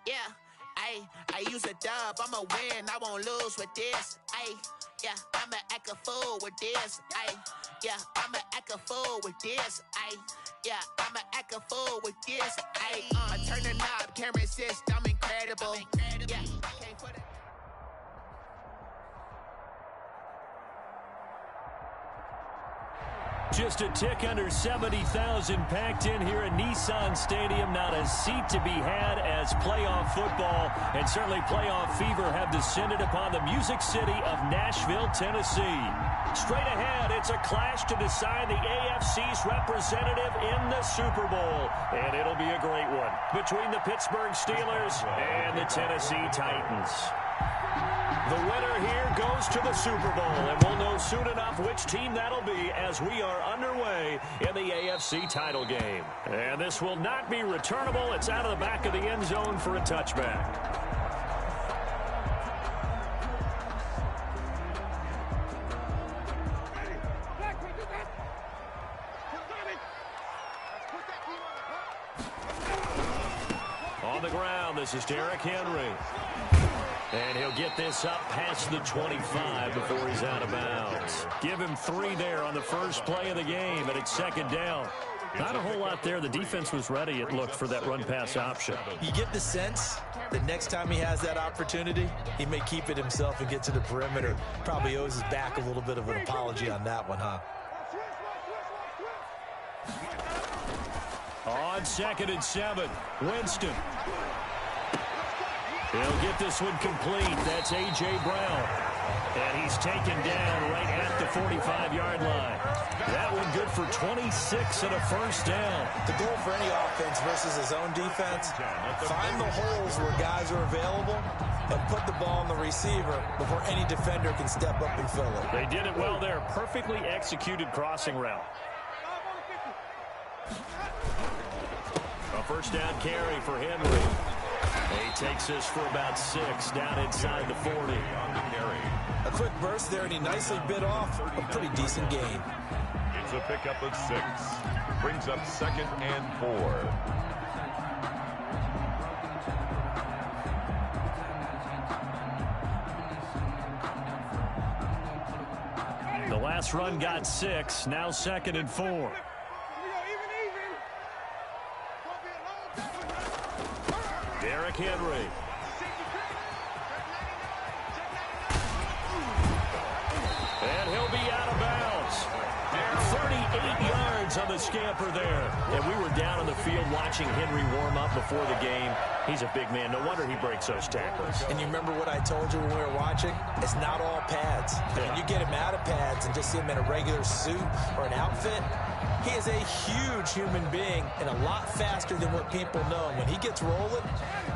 Yeah, I use a dub, I'ma win, I won't lose with this. Yeah, I'ma act a fool with this. Yeah, I'ma act a fool with this. Yeah, I'ma act a fool with this. I turn the knob, can't resist, I'm incredible. Yeah, can't put it. Just a tick under 70,000 packed in here at Nissan Stadium. Not a seat to be had as playoff football and certainly playoff fever have descended upon the Music City of Nashville, Tennessee. Straight ahead, it's a clash to decide the AFC's representative in the Super Bowl. And it'll be a great one between the Pittsburgh Steelers and the Tennessee Titans. The winner here goes to the Super Bowl, and we'll know soon enough which team that'll be as we are underway in the AFC title game. And this will not be returnable. It's out of the back of the end zone for a touchback. On the ground, this is Derrick Henry. And he'll get this up past the 25 before he's out of bounds. Give him 3 there on the first play of the game, and it's second down. Not a whole lot there. The defense was ready, it looked, for that run-pass option. You get the sense that next time he has that opportunity, he may keep it himself and get to the perimeter. Probably owes his back a little bit of an apology on that one, huh? On 2nd and 7, Winston. He'll get this one complete. That's A.J. Brown. And he's taken down right at the 45-yard line. That one good for 26 and a first down. The goal for any offense versus his own defense, find the holes where guys are available and put the ball on the receiver before any defender can step up and fill it. They did it well there. Perfectly executed crossing route. A first down carry for Henry. He takes this for about 6 down inside the 40. A quick burst there, and he nicely bit off a pretty decent gain. It's a pickup of 6. Brings up 2nd and 4. The last run got 6. Now 2nd and 4. Derrick Henry. And he'll be out of bounds. 38 yards on the scamper there. And we were down on the field watching Henry warm up before the game. He's a big man. No wonder he breaks those tackles. And you remember what I told you when we were watching? It's not all pads. When you get him out of pads and just see him in a regular suit or an outfit, he is a huge human being and a lot faster than what people know. When he gets rolling,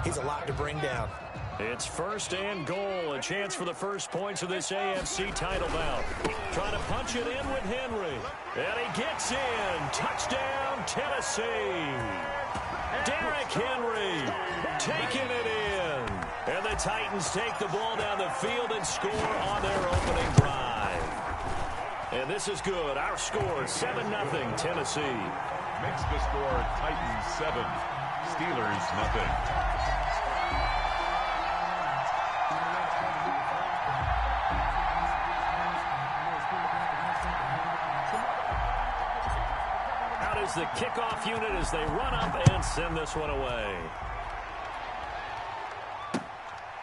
he's a lot to bring down. It's 1st and goal. A chance for the first points of this AFC title bout. Trying to punch it in with Henry. And he gets in. Touchdown, Tennessee. Derrick Henry taking it in. And the Titans take the ball down the field and score on their opening drive. And this is good. Our score, 7-0, Tennessee. Makes the score Titans 7, Steelers 0. Out is the kickoff unit as they run up and send this one away.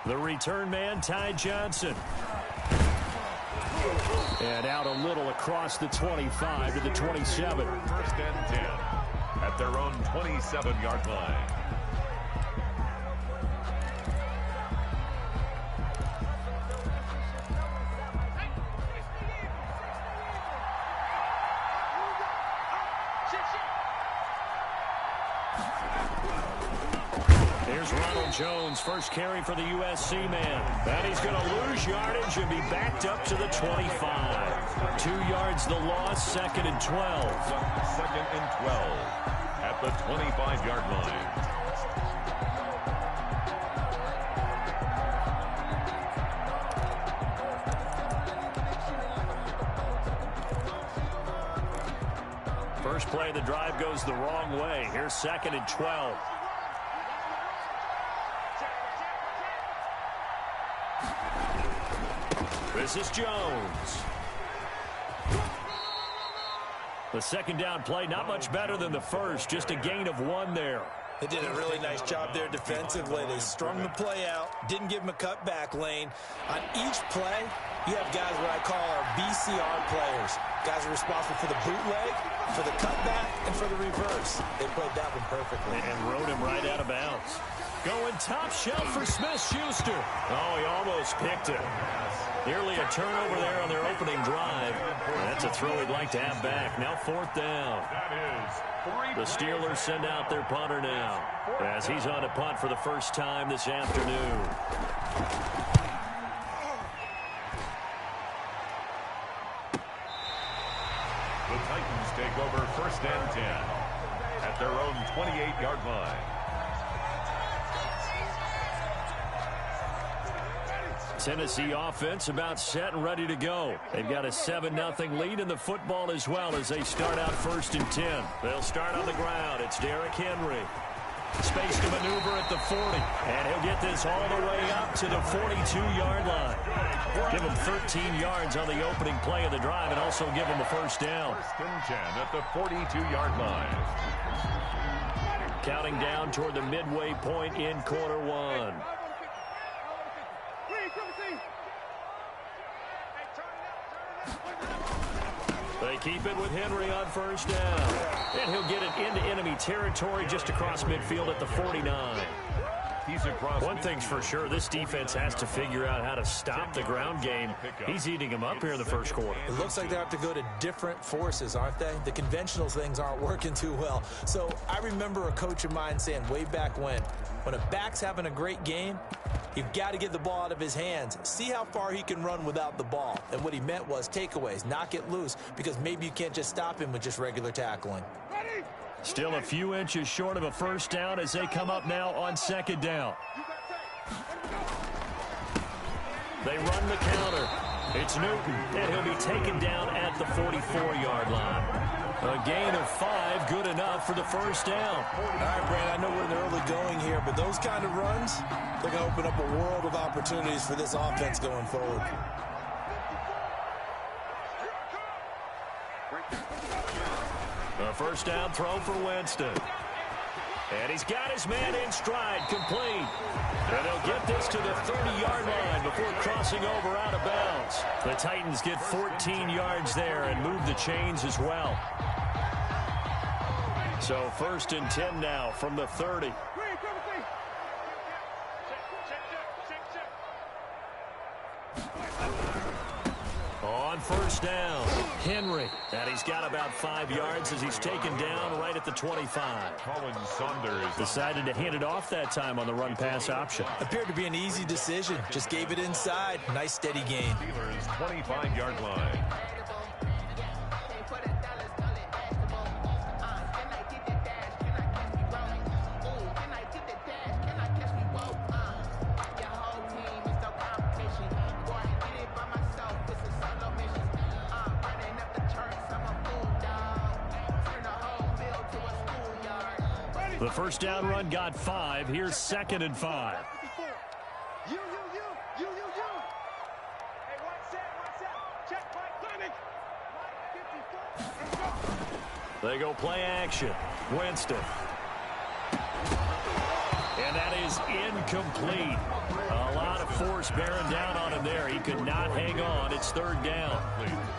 The return man, Ty Johnson. And out a little across the 25 to the 27. 1st and 10 at their own 27-yard line. Here's Ronald Jones, first carry for the USC man. And he's going to lose yardage and be backed up to the 25. 2 yards the loss, 2nd and 12. 2nd and 12 at the 25-yard line. First play of the drive goes the wrong way. Here's 2nd and 12. This is Jones. The second down play, not much better than the first, just a gain of 1 there. They did a really nice job there defensively. They strung the play out, didn't give him a cutback lane. On each play, you have guys what I call our BCR players. Guys are responsible for the bootleg, for the cutback, and for the reverse. They played that one perfectly. And rode him right out of bounds. Going top shelf for Smith-Schuster. Oh, he almost picked it. Nearly a turnover there on their opening drive. That's a throw he'd like to have back. Now 4th down. The Steelers send out their punter now as he's on a punt for the first time this afternoon. The Titans take over 1st and 10 at their own 28-yard line. Tennessee offense about set and ready to go. They've got a 7-0 lead in the football as well as they start out 1st and 10. They'll start on the ground. It's Derrick Henry. Space to maneuver at the 40. And he'll get this all the way up to the 42-yard line. Give him 13 yards on the opening play of the drive and also give him a first down. 1st and 10 at the 42-yard line. Counting down toward the midway point in quarter 1. They keep it with Henry on 1st down. And he'll get it into enemy territory just across midfield at the 49. One thing's for sure, this defense has to figure out how to stop the ground game. He's eating them up here in the first quarter. It looks like they have to go to different forces, aren't they? The conventional things aren't working too well. So I remember a coach of mine saying way back when a back's having a great game, you've got to get the ball out of his hands. See how far he can run without the ball. And what he meant was takeaways, knock it loose, because maybe you can't just stop him with just regular tackling. Still a few inches short of a first down as they come up now on 2nd down. They run the counter. It's Newton, and he'll be taken down at the 44-yard line. A gain of 5, good enough for the first down. All right, Brandon, I know we're in the early going here, but those kind of runs, they're going to open up a world of opportunities for this offense going forward. A first down throw for Winston. And he's got his man in stride, complete. And he'll get this to the 30-yard line before crossing over out of bounds. The Titans get 14 yards there and move the chains as well. So 1st and 10 now from the 30. On 1st down, Henry. And he's got about 5 yards as he's taken down right at the 25. Colin Saunders decided to hand it off that time on the run-pass option. Appeared to be an easy decision. Just gave it inside. Nice, steady gain. Steelers 25-yard line. The first down run got 5. Here's 2nd and 5. They go play action. Winston. And that is incomplete. A lot of force bearing down on him there. He could not hang on. It's 3rd down.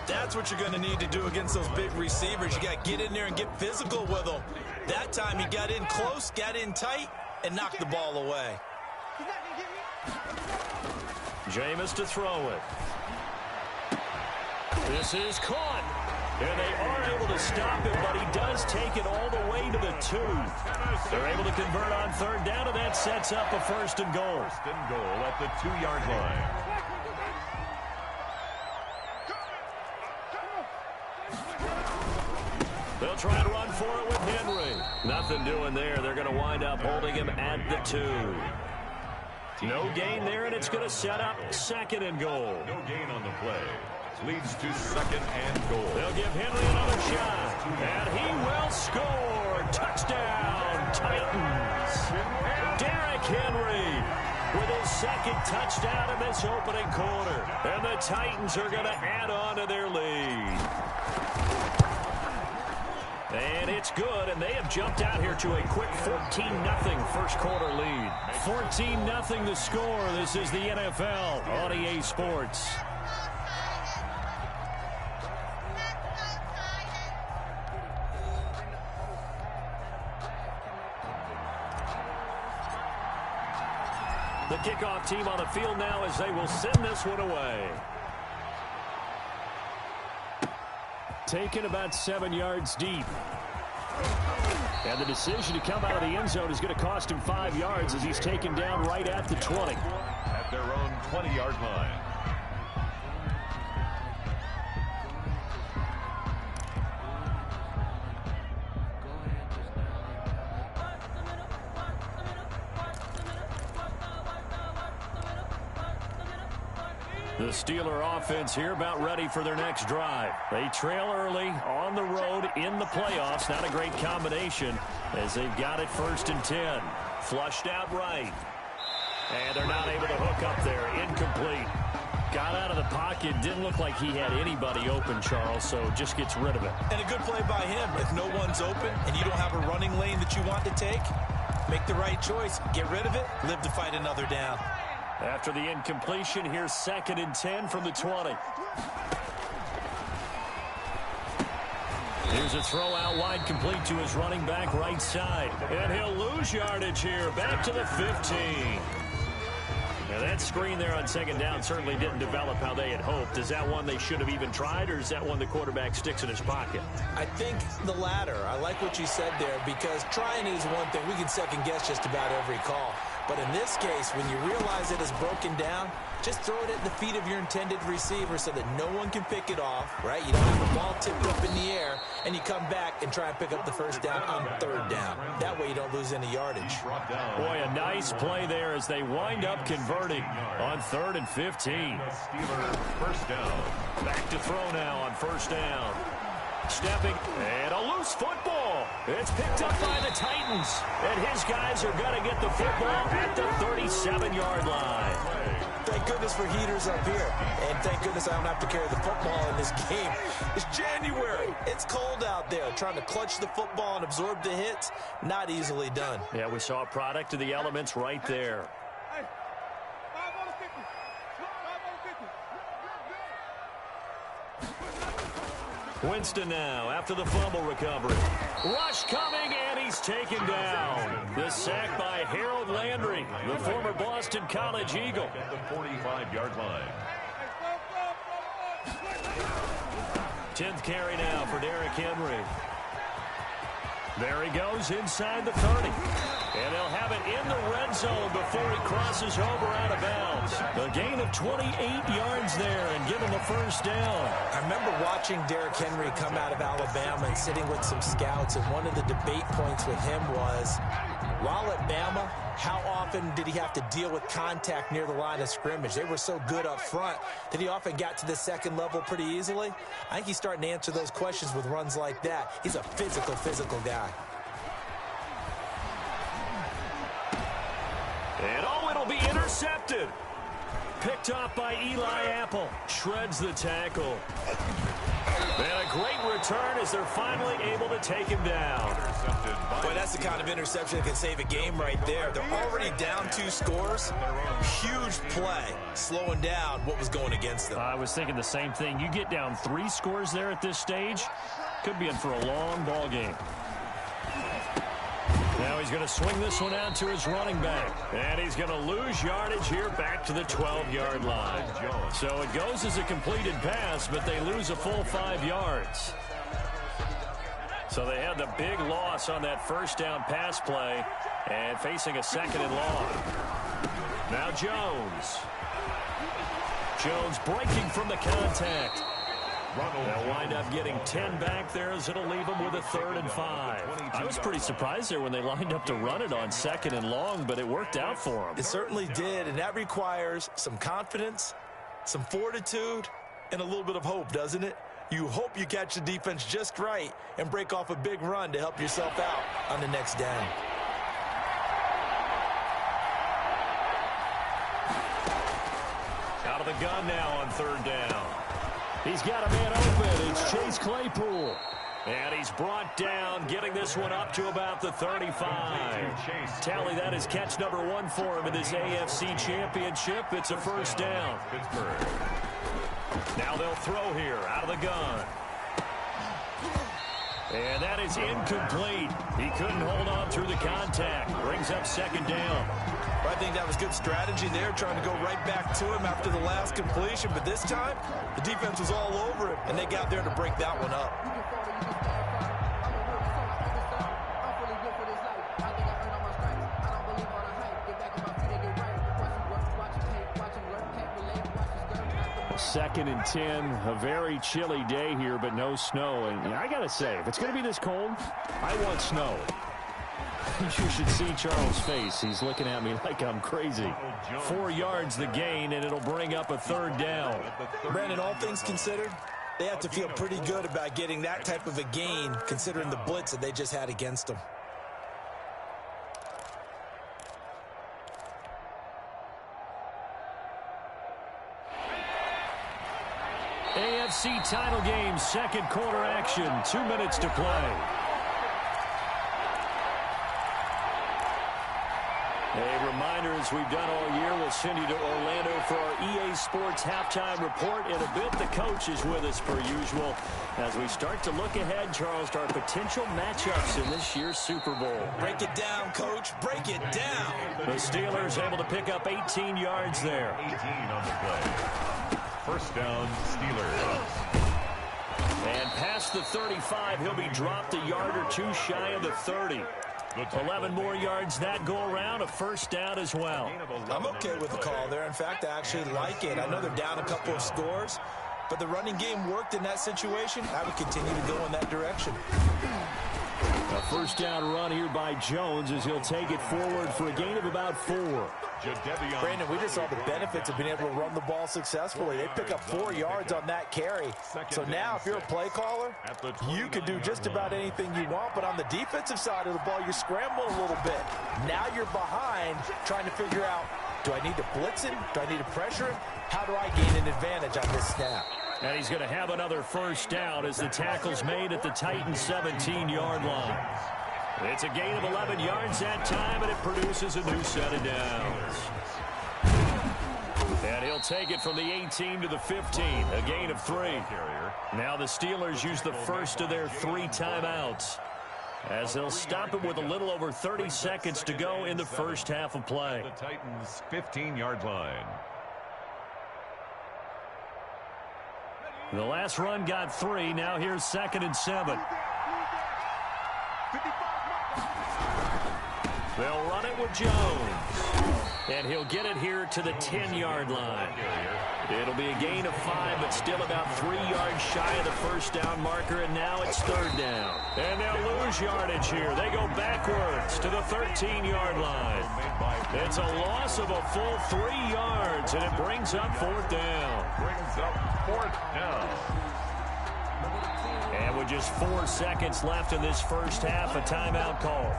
That's what you're going to need to do against those big receivers. You got to get in there and get physical with them. That time he got in close, got in tight, and knocked the ball away. Jameis to throw it. This is caught. And they are able to stop him, but he does take it all the way to the 2. They're able to convert on 3rd down, and that sets up a 1st and goal. 1st and goal at the 2-yard line. They'll try to run for it with Henry. Nothing doing there. They're going to wind up holding him at the 2. No gain there, and it's going to set up 2nd and goal. No gain on the play. Leads to 2nd and goal. They'll give Henry another shot, and he will score. Touchdown, Titans. Derrick Henry. with his second touchdown in this opening quarter. And the Titans are going to add on to their lead. And it's good, and they have jumped out here to a quick 14-0 first quarter lead. 14-0 the score. This is the NFL on EA Sports. The kickoff team on the field now as they will send this one away. Taken about 7 yards deep. And the decision to come out of the end zone is going to cost him 5 yards as he's taken down right at the 20. At their own 20-yard line. The Steeler offense here about ready for their next drive. They trail early on the road in the playoffs. Not a great combination as they've got it 1st and 10. Flushed out right. And they're not able to hook up there. Incomplete. Got out of the pocket. Didn't look like he had anybody open, Charles, so just gets rid of it. And a good play by him. If no one's open and you don't have a running lane that you want to take, make the right choice. Get rid of it. Live to fight another down. After the incompletion, here's 2nd and 10 from the 20. Here's a throw out wide, complete to his running back right side. And he'll lose yardage here, back to the 15. Now that screen there on 2nd down certainly didn't develop how they had hoped. Is that one they should have even tried, or is that one the quarterback sticks in his pocket? I think the latter. I like what you said there, because trying is one thing. We can second guess just about every call. But in this case, when you realize it is broken down, just throw it at the feet of your intended receiver so that no one can pick it off, right? You don't have the ball tipped up in the air, and you come back and try and pick up the 1st down on 3rd down. That way you don't lose any yardage. Boy, a nice play there as they wind up converting on 3rd and 15. Steeler 1st down. Back to throw now on 1st down. Stepping, and a loose football. It's picked up by the Titans. And his guys are going to get the football at the 37-yard line. Thank goodness for heaters up here. And thank goodness I don't have to carry the football in this game. It's January. It's cold out there. Trying to clutch the football and absorb the hits, not easily done. Yeah, we saw a product of the elements right there. Winston now after the fumble recovery. Rush coming, and he's taken down. The sack by Harold Landry, the former Boston College Eagle. At the 45-yard line. 10th carry now for Derrick Henry. There he goes inside the 30. And they'll have it in the red zone before he crosses over out of bounds. A gain of 28 yards there and give him a 1st down. I remember watching Derrick Henry come out of Alabama and sitting with some scouts, and one of the debate points with him was, while at Bama, how often did he have to deal with contact near the line of scrimmage? They were so good up front that he often got to the 2nd level pretty easily. I think he's starting to answer those questions with runs like that. He's a physical guy. And it'll be intercepted. Picked off by Eli Apple. Shreds the tackle. And a great return as they're finally able to take him down. Boy, that's the kind of interception that can save a game right there. They're already down 2 scores. Huge play, slowing down what was going against them. I was thinking the same thing. You get down 3 scores there at this stage, could be in for a long ball game. Now he's going to swing this one out to his running back. And he's going to lose yardage here back to the 12-yard line. So it goes as a completed pass, but they lose a full 5 yards. So they had the big loss on that 1st down pass play and facing a 2nd and long. Now Jones. Jones breaking from the contact. They'll wind up getting 10 back there as it'll leave them with a 3rd and 5. I was pretty surprised there when they lined up to run it on 2nd and long, but it worked out for them. It certainly did, and that requires some confidence, some fortitude, and a little bit of hope, doesn't it? You hope you catch the defense just right and break off a big run to help yourself out on the next down. gun now on third down. He's got a man open. It's Chase Claypool. And he's brought down, getting this one up to about the 35. Tally, that is catch number 1 for him in this AFC Championship. It's a first down. Pittsburgh. Now they'll throw here out of the gun. And that is incomplete. He couldn't hold on through the contact. Brings up second down. I think that was good strategy there, trying to go right back to him after the last completion. But this time, the defense was all over him, and they got there to break that one up. Second and 10, a very chilly day here, but no snow. And I got to say, if it's going to be this cold, I want snow. You should see Charles' face. He's looking at me like I'm crazy. 4 yards the gain, and it'll bring up a third down. Brandon, all things considered, they have to feel pretty good about getting that type of a gain, considering the blitz that they just had against them. AFC title game, second quarter action, 2 minutes to play. A reminder, as we've done all year, we'll send you to Orlando for our EA Sports halftime report. In a bit, the coach is with us per usual as we start to look ahead, Charles, to our potential matchups in this year's Super Bowl. Break it down, Coach. Break it down. The Steelers able to pick up 18 yards there. 18 on the play. First down, Steelers. And past the 35, he'll be dropped a yard or two shy of the 30. 11 more yards that go around, a first down as well. I'm okay with the call there. In fact, I actually like it. I know they're down a couple of scores, but the running game worked in that situation. I would continue to go in that direction. A first down run here by Jones as he'll take it forward for a gain of about 4. Brandon, we just saw the benefits of being able to run the ball successfully. They pick up 4 yards on that carry. So now if you're a play caller, you can do just about anything you want. But on the defensive side of the ball, you're scrambling a little bit. Now you're behind trying to figure out, do I need to blitz him? Do I need to pressure him? How do I gain an advantage on this snap? And he's going to have another first down as the tackle's made at the Titans' 17-yard line. It's a gain of 11 yards that time, and it produces a new set of downs. And he'll take it from the 18 to the 15, a gain of 3. Now the Steelers use the first of their 3 timeouts as they'll stop it with a little over 30 seconds to go in the first half of play. The Titans' 15-yard line. The last run got 3. Now here's 2nd and 7. They'll run it with Jones. And he'll get it here to the 10-yard line. It'll be a gain of 5, but still about 3 yards shy of the first down marker, and now it's third down. And they'll lose yardage here. They go backwards to the 13-yard line. It's a loss of a full 3 yards, and it brings up 4th down. Brings up 4th down. And with just 4 seconds left in this first half, a timeout call.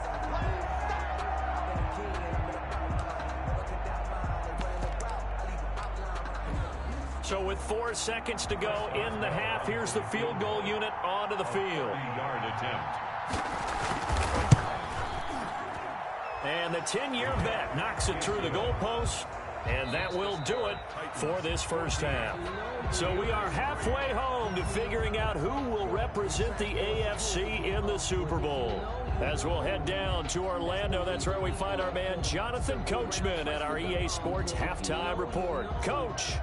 So with 4 seconds to go in the half, here's the field goal unit onto the field. 3-yard attempt. And the 10-year vet knocks it through the goalpost, and that will do it for this first half. So we are halfway home to figuring out who will represent the AFC in the Super Bowl. As we'll head down to Orlando, that's where we find our man Jonathan Coachman at our EA Sports Halftime Report. Coach.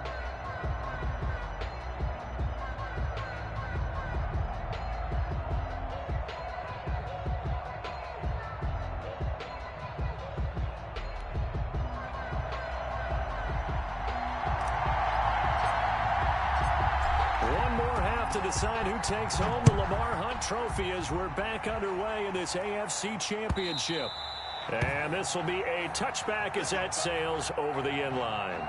To decide who takes home the Lamar Hunt Trophy as we're back underway in this AFC Championship. And this will be a touchback as that sails over the end line.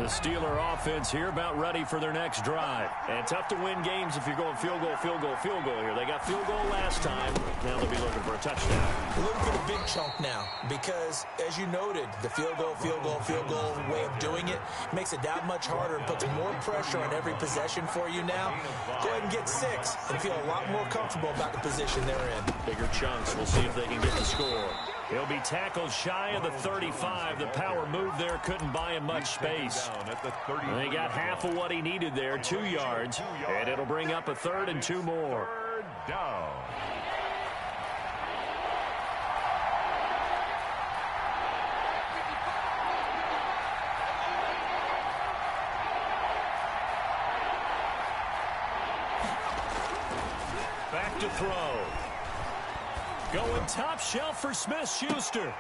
The Steeler offense here about ready for their next drive. And tough to win games if you're going field goal, field goal, field goal here. They got field goal last time. Now they'll be looking for a touchdown. Looking for the big chunk now because, as you noted, the field goal way of doing it makes it that much harder and puts more pressure on every possession for you now. Go ahead and get 6 and feel a lot more comfortable about the position they're in. Bigger chunks. We'll see if they can get the score. He'll be tackled shy of the 35. The power move there couldn't buy him much space. They got half of what he needed there, 2 yards, and it'll bring up a 3rd and 2 more. Third down. Back to throw. Going top shelf for Smith-Schuster.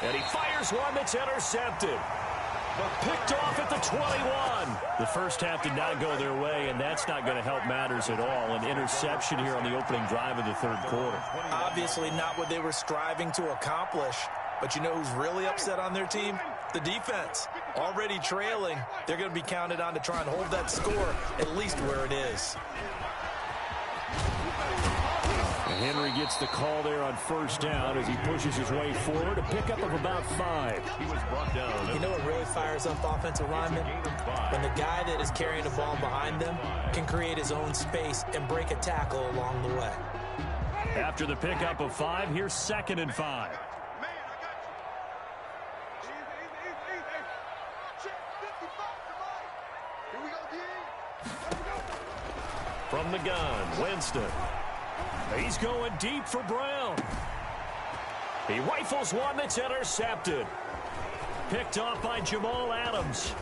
And he fires one that's intercepted. But picked off at the 21. The first half did not go their way, and that's not going to help matters at all. An interception here on the opening drive of the 3rd quarter. Obviously not what they were striving to accomplish. But you know who's really upset on their team? The defense. Already trailing. They're going to be counted on to try and hold that score at least where it is. And Henry gets the call there on 1st down as he pushes his way forward. A pickup of about 5. He was brought down. You know what really fires up offensive linemen? When the guy that is carrying the ball behind them can create his own space and break a tackle along the way. After the pickup of 5, here's 2nd and 5. From the gun, Winston. He's going deep for Brown. He rifles one that's intercepted. Picked off by Jamal Adams.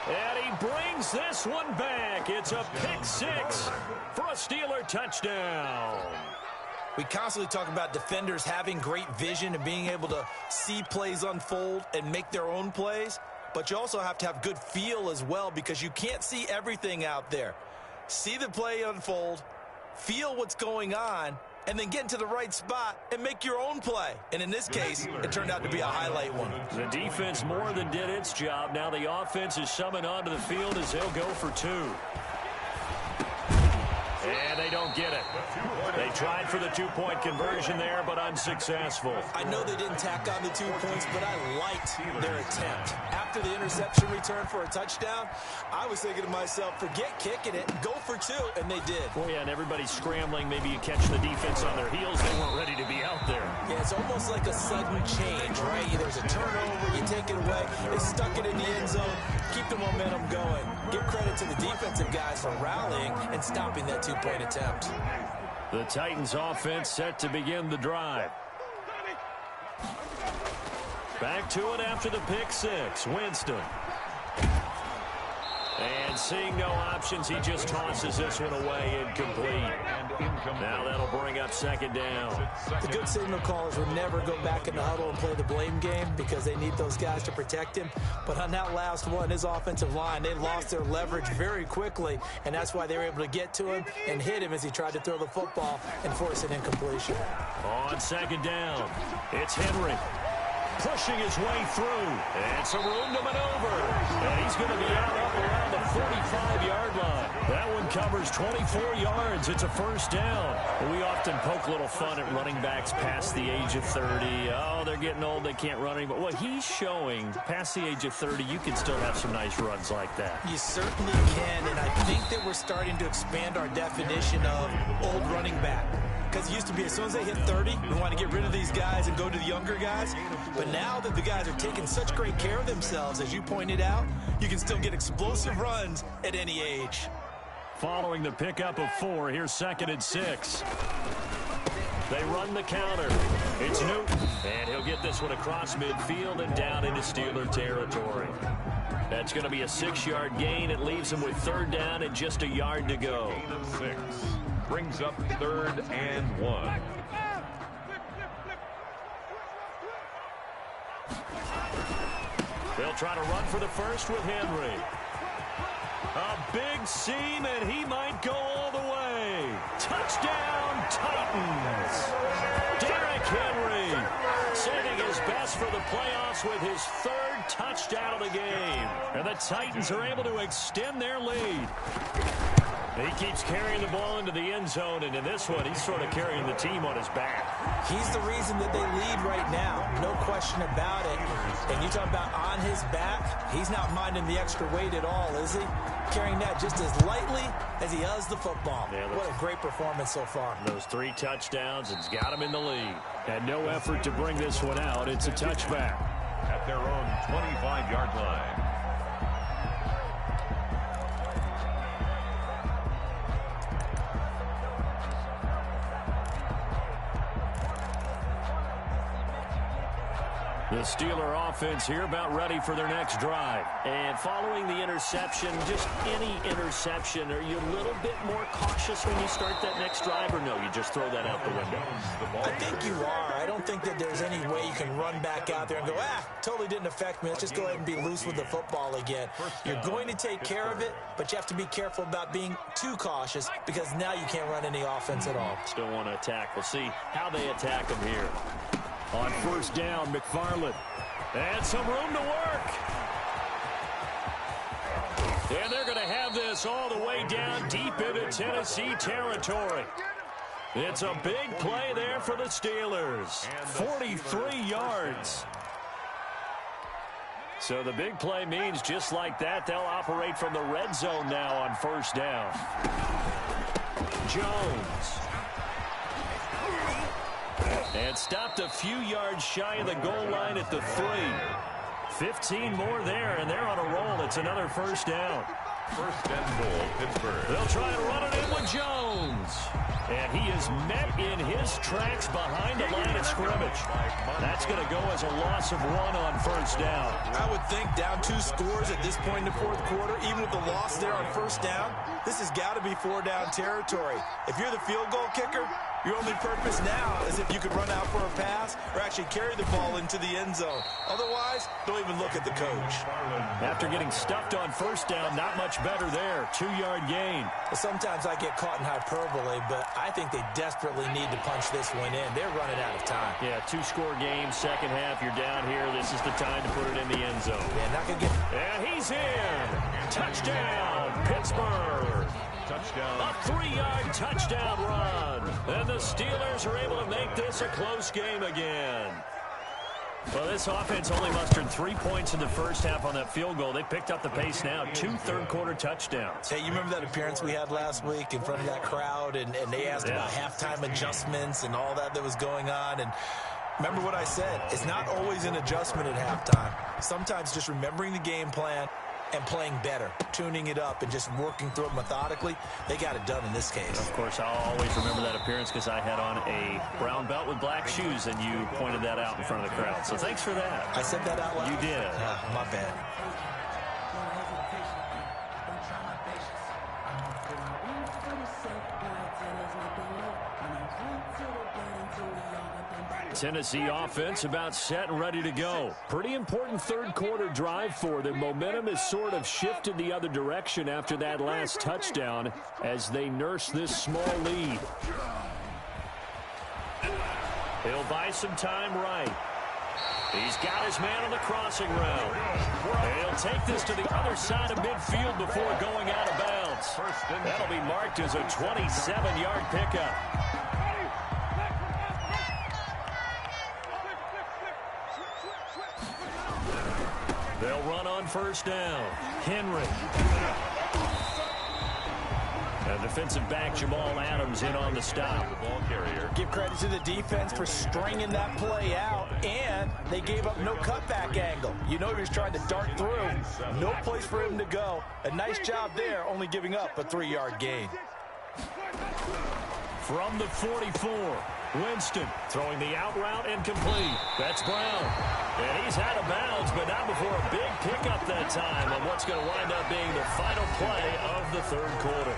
And he brings this one back. It's a pick 6 for a Steeler touchdown. We constantly talk about defenders having great vision and being able to see plays unfold and make their own plays. But you also have to have good feel as well because you can't see everything out there. See the play unfold, feel what's going on, and then get into the right spot and make your own play. And in this case, it turned out to be a highlight one. The defense more than did its job. Now the offense is summoned onto the field as they'll go for 2. And they don't get it. They tried for the 2-point conversion there, but unsuccessful. I know they didn't tack on the 2 points, but I liked their attempt. After the interception return for a touchdown, I was thinking to myself, forget kicking it, go for 2, and they did. Well, yeah, and everybody's scrambling. Maybe you catch the defense on their heels. They weren't ready to be out there. Yeah, it's almost like a sudden change, right? There's a turnover, you take it away, they stuck it in the end zone, keep the momentum going. Give credit to the defensive guys for rallying and stopping that 2-point attempt. The Titans offense set to begin the drive. Back to it after the pick 6. Winston. And seeing no options, he just tosses this one away incomplete. Now that'll bring up 2nd down. The good signal callers would never go back in the huddle and play the blame game because they need those guys to protect him. But on that last one, his offensive line, they lost their leverage very quickly, and that's why they were able to get to him and hit him as he tried to throw the football and force an incompletion. On 2nd down, it's Henry. Pushing his way through. And some room to maneuver. And he's going to be out up around the 45-yard line. That one covers 24 yards. It's a 1st down. We often poke a little fun at running backs past the age of 30. Oh, they're getting old. They can't run anymore. Well, he's showing past the age of 30, you can still have some nice runs like that. You certainly can, and I think that we're starting to expand our definition of old running back. Because it used to be as soon as they hit 30, we want to get rid of these guys and go to the younger guys. But now that the guys are taking such great care of themselves, as you pointed out, you can still get explosive runs at any age. Following the pickup of 4, here's 2nd and 6. They run the counter. It's Newton, and he'll get this one across midfield and down into Steeler territory. That's going to be a 6-yard gain. It leaves him with 3rd down and just a yard to go. 6 brings up 3rd and 1. They'll try to run for the 1st with Henry. A big seam, and he might go all the way. Touchdown, Titans. Derrick Henry saving his best for the playoffs with his third touchdown of the game. And the Titans are able to extend their lead. He keeps carrying the ball into the end zone, and in this one, he's sort of carrying the team on his back. He's the reason that they lead right now, no question about it. And you talk about on his back, he's not minding the extra weight at all, is he? Carrying that just as lightly as he does the football. Yeah, what a great performance so far. Those 3 touchdowns, it's got him in the lead. And no effort to bring this one out. It's a touchback. At their own 25-yard line. The Steeler offense here about ready for their next drive. And following the interception, just any interception, are you a little bit more cautious when you start that next drive, or no, you just throw that out the window? I think you are. I don't think that there's any way you can run back out there and go, totally didn't affect me. Let's just go ahead and be loose with the football again. You're going to take care of it, but you have to be careful about being too cautious because now you can't run any offense at all. Still want to attack. We'll see how they attack them here. On first down, McFarland. And some room to work. And they're going to have this all the way down deep into Tennessee territory. It's a big play there for the Steelers. 43 yards. So the big play means just like that, they'll operate from the red zone now on first down. Jones. And stopped a few yards shy of the goal line at the 3. 15 more there, and they're on a roll. It's another first down. First and goal, Pittsburgh. They'll try and run it in with Jones. And he is met in his tracks behind the line of scrimmage. That's going to go as a loss of 1 on first down. I would think down 2 scores at this point in the fourth quarter, even with the loss there on first down, this has got to be 4-down territory. If you're the field goal kicker, your only purpose now is if you could run out for a pass or actually carry the ball into the end zone. Otherwise, don't even look at the coach. After getting stuffed on first down, not much better there. 2-yard gain. Well, sometimes I get caught in hyperbole, but I think they desperately need to punch this one in. They're running out of time. Yeah, 2-score game, second half. You're down here. This is the time to put it in the end zone. Yeah, not gonna get. And he's in. Touchdown, Pittsburgh. Touchdown. A 3-yard touchdown run. And the Steelers are able to make this a close game again. Well, this offense only mustered 3 points in the first half on that field goal. They picked up the pace now. 2 third-quarter touchdowns. Hey, you remember that appearance we had last week in front of that crowd, and they asked about halftime adjustments and all that was going on, and remember what I said. It's not always an adjustment at halftime. Sometimes just remembering the game plan and playing better, tuning it up and just working through it methodically. They got it done in this case. Of course, I'll always remember that appearance because I had on a brown belt with black shoes, and you pointed that out in front of the crowd. So thanks for that. I said that out loud? You did. My bad. Tennessee offense about set and ready to go. Pretty important third-quarter drive for them. Momentum has sort of shifted the other direction after that last touchdown as they nurse this small lead. He'll buy some time right. He's got his man on the crossing route. He'll take this to the other side of midfield before going out of bounds. That'll be marked as a 27-yard pickup. They'll run on first down. Henry. And defensive back Jamal Adams in on the stop. The ball carrier. Give credit to the defense for stringing that play out, and they gave up no cutback angle. You know he was trying to dart through. No place for him to go. A nice job there, only giving up a 3-yard gain. From the 44, Winston throwing the out route and complete. That's Brown. And he's out of bounds, but not before a big pickup that time on what's going to wind up being the final play of the third quarter.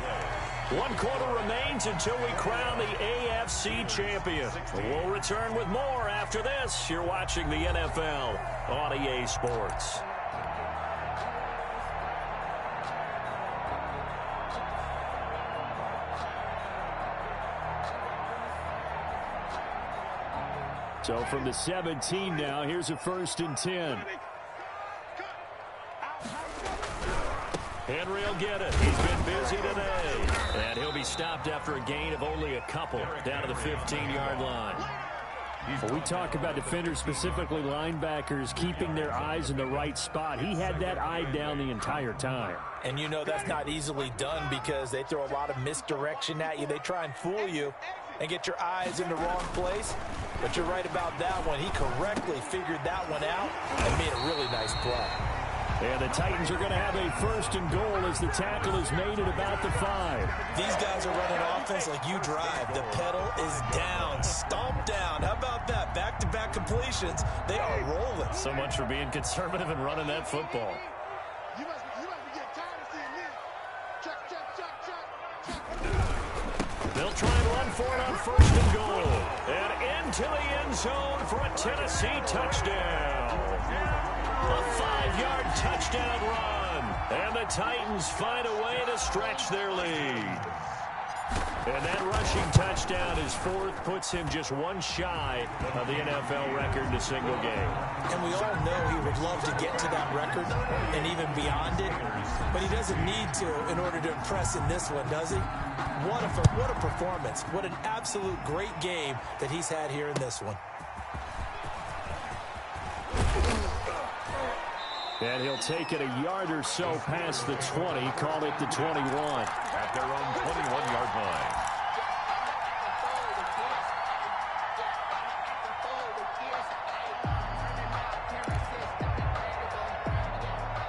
1 quarter remains until we crown the AFC champion. We'll return with more after this. You're watching the NFL on EA Sports. So from the 17 now, here's a 1st and 10. Henry will get it. He's been busy today. And he'll be stopped after a gain of only a couple down to the 15-yard line. Well, we talk about defenders, specifically linebackers, keeping their eyes in the right spot. He had that eye down the entire time. And you know that's not easily done because they throw a lot of misdirection at you. They try and fool you and get your eyes in the wrong place. But you're right about that one. He correctly figured that one out and made a really nice play. And the Titans are going to have a 1st and goal as the tackle is made at about the 5. These guys are running offense like you drive. The pedal is down, stomp down. How about that? Back-to-back completions. They are rolling. So much for being conservative and running that football. You must be getting tired of seeing this. Check. They'll try and run for it on 1st and goal. And into the end zone for a Tennessee touchdown. A 5-yard touchdown run. And the Titans find a way to stretch their lead. And that rushing touchdown is 4th, puts him just one shy of the NFL record in a single game. And we all know he would love to get to that record and even beyond it, but he doesn't need to in order to impress in this one, does he? What a performance. What an absolute great game that he's had here in this one. And he'll take it a yard or so past the 20, call it the 21. At their own 21-yard line.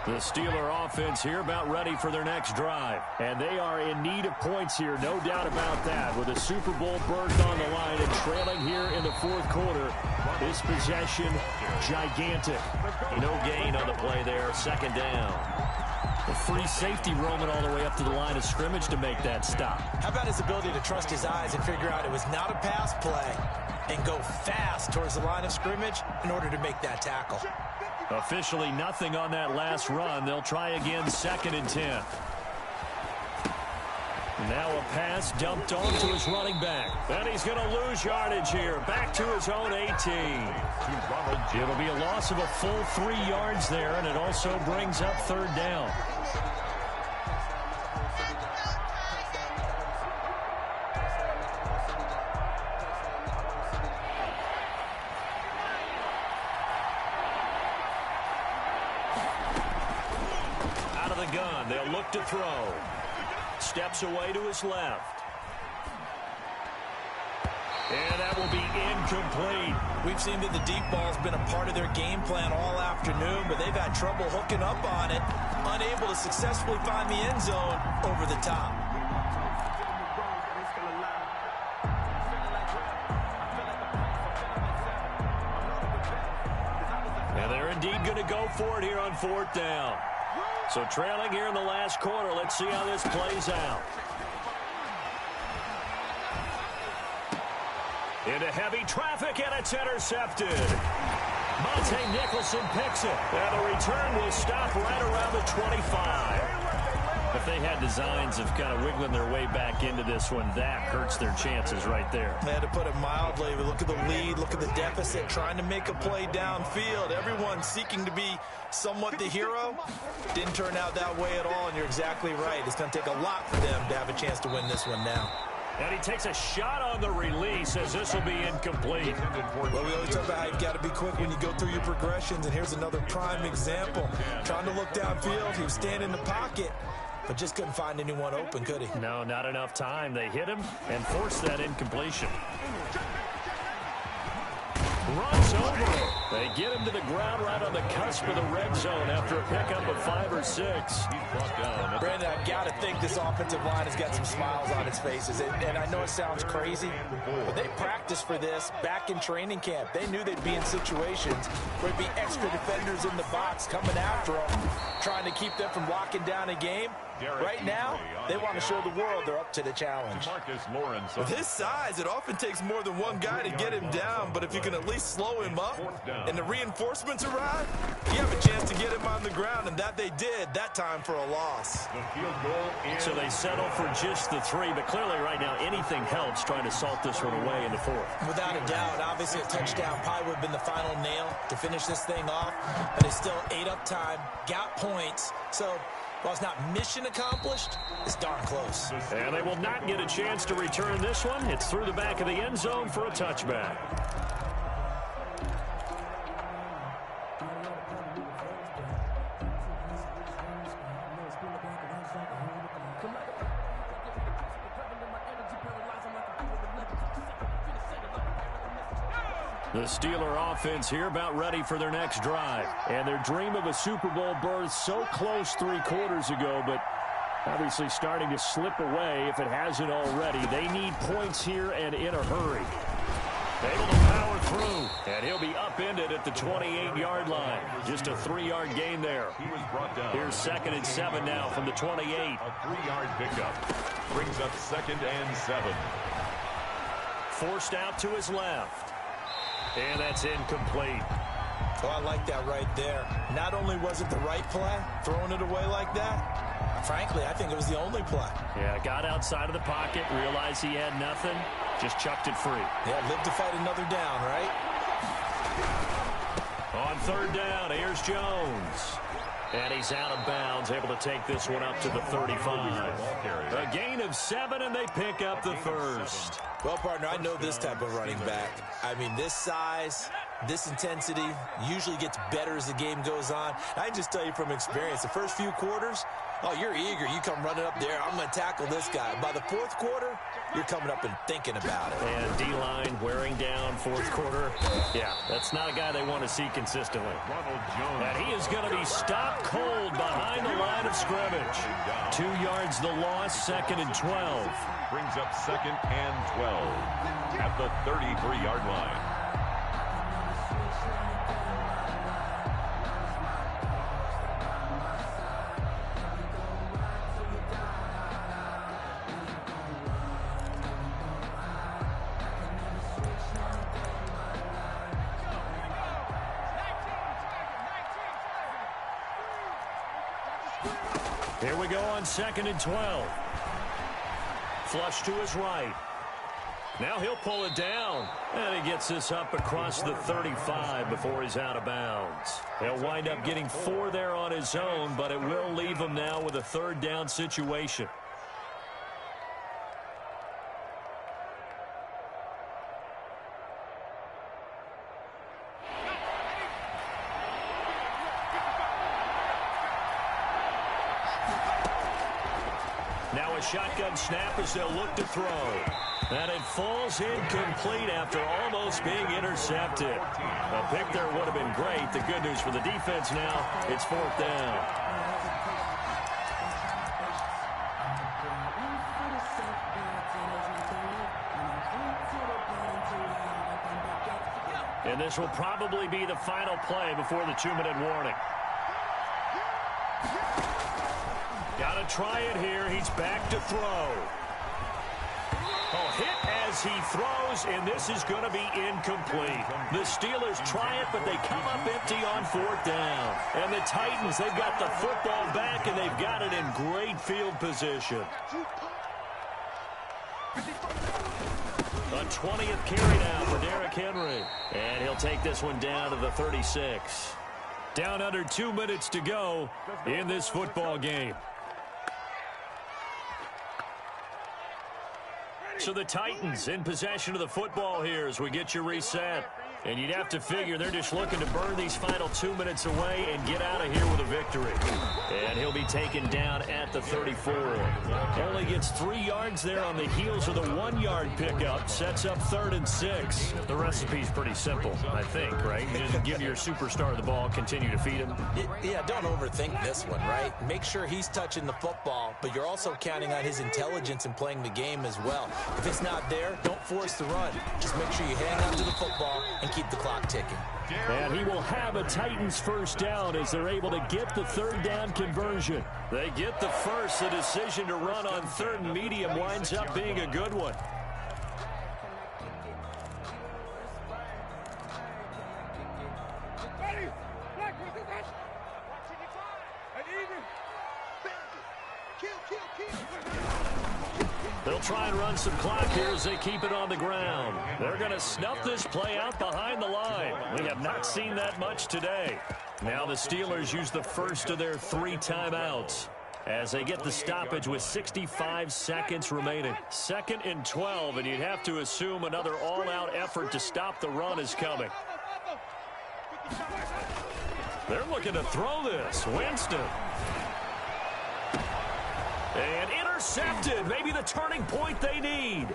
The Steeler offense here about ready for their next drive. And they are in need of points here, no doubt about that. With a Super Bowl berth on the line and trailing here in the 4th quarter. This possession, gigantic. No gain on the play there, 2nd down. The free safety roaming all the way up to the line of scrimmage to make that stop. How about his ability to trust his eyes and figure out it was not a pass play and go fast towards the line of scrimmage in order to make that tackle. Officially nothing on that last run. They'll try again, 2nd and 10. Now a pass dumped onto his running back. And he's going to lose yardage here. Back to his own 18. It'll be a loss of a full 3 yards there, and it also brings up 3rd down. Out of the gun, they'll look to throw. Steps away to his left. And that will be incomplete. We've seen that the deep ball's been a part of their game plan all afternoon, but they've had trouble hooking up on it, unable to successfully find the end zone over the top. And they're indeed going to go for it here on 4th down. So trailing here in the last quarter. Let's see how this plays out. Into heavy traffic, and it's intercepted. Monte Nicholson picks it. And the return will stop right around the 25. If they had designs of kind of wiggling their way back into this one, that hurts their chances right there. They had to put it mildly. Look at the lead, look at the deficit, trying to make a play downfield. Everyone seeking to be somewhat the hero. Didn't turn out that way at all, and you're exactly right. It's going to take a lot for them to have a chance to win this one now. And he takes a shot on the release as this will be incomplete. Well, we always talk about how you've got to be quick when you go through your progressions, and here's another prime example. Trying to look downfield, he was standing in the pocket, but just couldn't find anyone open, could he? No, not enough time. They hit him and forced that incompletion. Runs over. They get him to the ground right on the cusp of the red zone after a pickup of 5 or 6. Brandon, I've got to think this offensive line has got some smiles on its faces. And I know it sounds crazy, but they practiced for this back in training camp. They knew they'd be in situations where there'd be extra defenders in the box coming after them, trying to keep them from locking down a game. Right now, they want to show the world they're up to the challenge. With his size, it often takes more than one guy to get him down, but if you can at least slow him up and the reinforcements arrive, you have a chance to get him on the ground, and that they did, that time for a loss. So they settle for just the 3, but clearly right now anything helps trying to salt this one away in the 4th. Without a doubt, obviously a touchdown probably would have been the final nail to finish this thing off, but it's still ate up time, got points, so while it's not mission accomplished, it's darn close. And they will not get a chance to return this one. It's through the back of the end zone for a touchback. The Steeler offense here about ready for their next drive. And their dream of a Super Bowl berth so close 3 quarters ago, but obviously starting to slip away if it hasn't already. They need points here and in a hurry. Able to power through, and he'll be upended at the 28-yard line. Just a 3-yard gain there. He was brought down. Here's 2nd and 7 now from the 28. A 3-yard pickup brings up 2nd and 7. Forced out to his left. And that's incomplete. Oh, I like that right there. Not only was it the right play, throwing it away like that, frankly, I think it was the only play. Yeah, got outside of the pocket, realized he had nothing, just chucked it free. Yeah, live to fight another down, right? On 3rd down, here's Jones. And he's out of bounds, able to take this one up to the 35. A gain of 7, and they pick up the 1st. Well, partner, I know this type of running back. I mean, this size, this intensity usually gets better as the game goes on. I can just tell you from experience, the first few quarters, oh, you're eager. You come running up there. I'm going to tackle this guy. By the 4th quarter, you're coming up and thinking about it. And D-line wearing down 4th quarter. Yeah, that's not a guy they want to see consistently. And he is going to be stopped cold behind the line of scrimmage. 2 yards the loss, 2nd and 12. Brings up 2nd and 12 at the 33-yard line. Here we go on 2nd and 12. Flush to his right. Now he'll pull it down. And he gets this up across the 35 before he's out of bounds. He'll wind up getting 4 there on his own, but it will leave him now with a 3rd down situation. Now a shotgun snap as they'll look to throw. And it falls incomplete after almost being intercepted. A pick there would have been great. The good news for the defense now, it's 4th down. And this will probably be the final play before the 2-minute warning. Got to try it here. He's back to throw. Oh, hit as he throws, and this is going to be incomplete. The Steelers try it, but they come up empty on 4th down. And the Titans, they've got the football back, and they've got it in great field position. A 20th carry now for Derrick Henry. And he'll take this one down to the 36. Down under 2 minutes to go in this football game. So the Titans in possession of the football here as we get you reset. And you'd have to figure they're just looking to burn these final 2 minutes away and get out of here with a victory. And he'll be taken down at the 34. Only gets 3 yards there on the heels of the 1-yard pickup. Sets up 3rd and 6. The recipe's pretty simple, I think, right? You just give your superstar the ball, continue to feed him. Yeah, don't overthink this one, right? Make sure he's touching the football, but you're also counting on his intelligence in playing the game as well. If it's not there, don't force the run. Just make sure you hang on to the football and and keep the clock ticking. And he will have a Titans first down as they're able to get the third down conversion. They get the first. The decision to run on third and medium winds up being a good one. They'll try and run some clock here as they keep it on the ground. They're going to snuff this play out behind the line. We have not seen that much today. Now the Steelers use the first of their 3 timeouts as they get the stoppage with 65 seconds remaining. 2nd and 12, and you'd have to assume another all-out effort to stop the run is coming. They're looking to throw this. Winston. And intercepted. Maybe the turning point they need.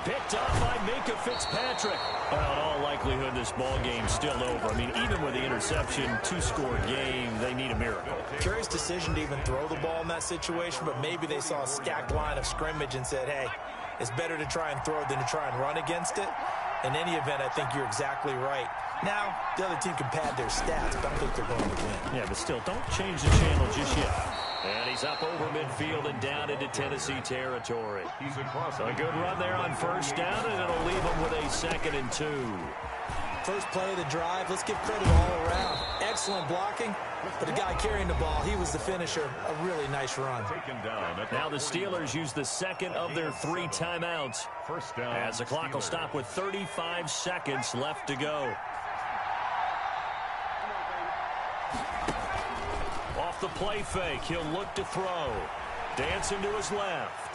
Picked off by Minka Fitzpatrick. Well, in all likelihood, this ball game's still over. I mean, even with the interception, 2-score game, they need a miracle. Curious decision to even throw the ball in that situation, but maybe they saw a stacked line of scrimmage and said, hey, it's better to try and throw than to try and run against it. In any event, I think you're exactly right. Now, the other team can pad their stats, but I don't think they're going to win. Yeah, but still, don't change the channel just yet. And he's up over midfield and down into Tennessee territory. A good run there on first down, and it'll leave him with a 2nd and 2. First play of the drive, let's give credit all around. Excellent blocking, but the guy carrying the ball, he was the finisher. A really nice run. Now the Steelers use the 2nd of their 3 timeouts as the clock will stop with 35 seconds left to go. Off the play fake, he'll look to throw. Dancing to his left.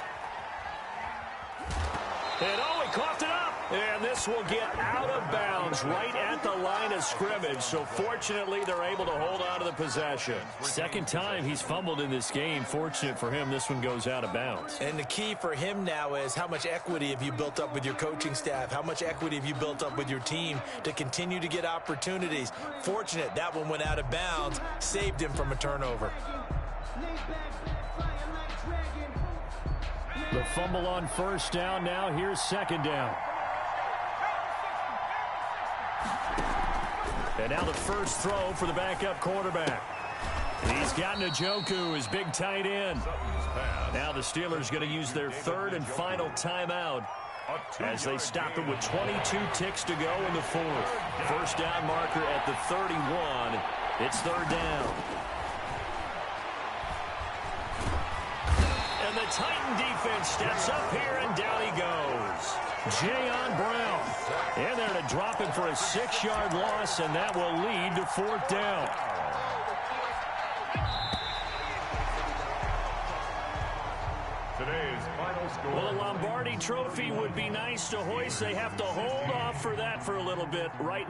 And oh, he coughed it up. And this will get out of bounds right at the line of scrimmage. So fortunately, they're able to hold on to the possession. 2nd time he's fumbled in this game. Fortunate for him, this one goes out of bounds. And the key for him now is how much equity have you built up with your coaching staff? How much equity have you built up with your team to continue to get opportunities? Fortunate that one went out of bounds, saved him from a turnover. The fumble on first down. Now here's 2nd down. And now the first throw for the backup quarterback. He's got Njoku, his big tight end. Now the Steelers going to use their 3rd and final timeout as they stop it with 22 ticks to go in the 4th. First down marker at the 31. It's 3rd down. And the Titan defense steps up here, and down he goes. Jayon Brown. And they're to drop him for a 6-yard loss, and that will lead to 4th down. Today's final score. Well, the Lombardi Trophy would be nice to hoist. They have to hold off for that for a little bit right now.